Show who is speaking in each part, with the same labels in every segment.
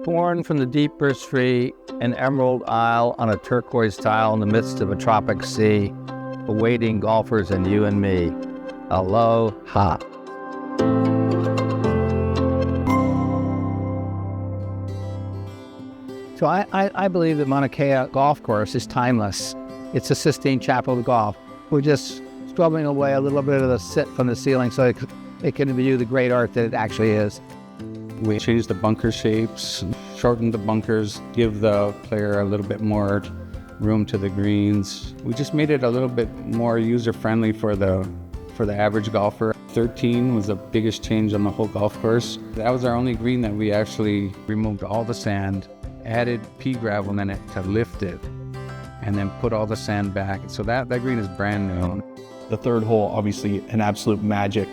Speaker 1: Born from the deep burst free, an emerald isle on a turquoise tile in the midst of a tropic sea, awaiting golfers and you and me. Aloha. So I believe that Mauna Kea Golf Course is timeless. It's a Sistine Chapel of golf. We're just scrubbing away a little bit of the soot from the ceiling so it can view the great art that it actually is.
Speaker 2: We changed the bunker shapes, shortened the bunkers, give the player a little bit more room to the greens. We just made it a little bit more user-friendly for the average golfer. 13 was the biggest change on the whole golf course. That was our only green that we actually removed all the sand, added pea gravel in it to lift it, and then put all the sand back. So that green is brand new.
Speaker 3: The third hole, obviously an absolute magic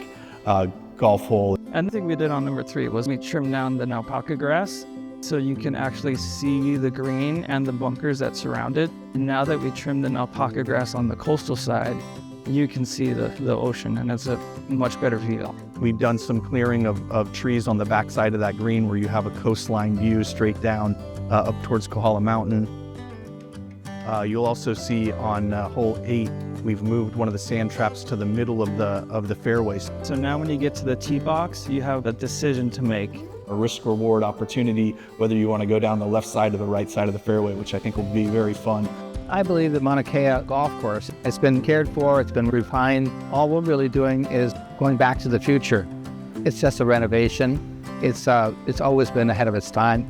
Speaker 3: golf hole.
Speaker 4: And the thing we did on number 3 was we trimmed down the alpaca grass so you can actually see the green and the bunkers that surround it. And now that we trimmed the alpaca grass on the coastal side, you can see the ocean, and it's a much better view.
Speaker 3: We've done some clearing of trees on the backside of that green where you have a coastline view straight down up towards Kohala Mountain. You'll also see on hole 8, we've moved one of the sand traps to the middle of the fairways.
Speaker 4: So now when you get to the tee box, you have a decision to make.
Speaker 3: A risk-reward opportunity, whether you want to go down the left side or the right side of the fairway, which I think will be very fun.
Speaker 1: I believe that Mauna Kea Golf Course, it's been cared for, it's been refined. All we're really doing is going back to the future. It's just a renovation. It's always been ahead of its time.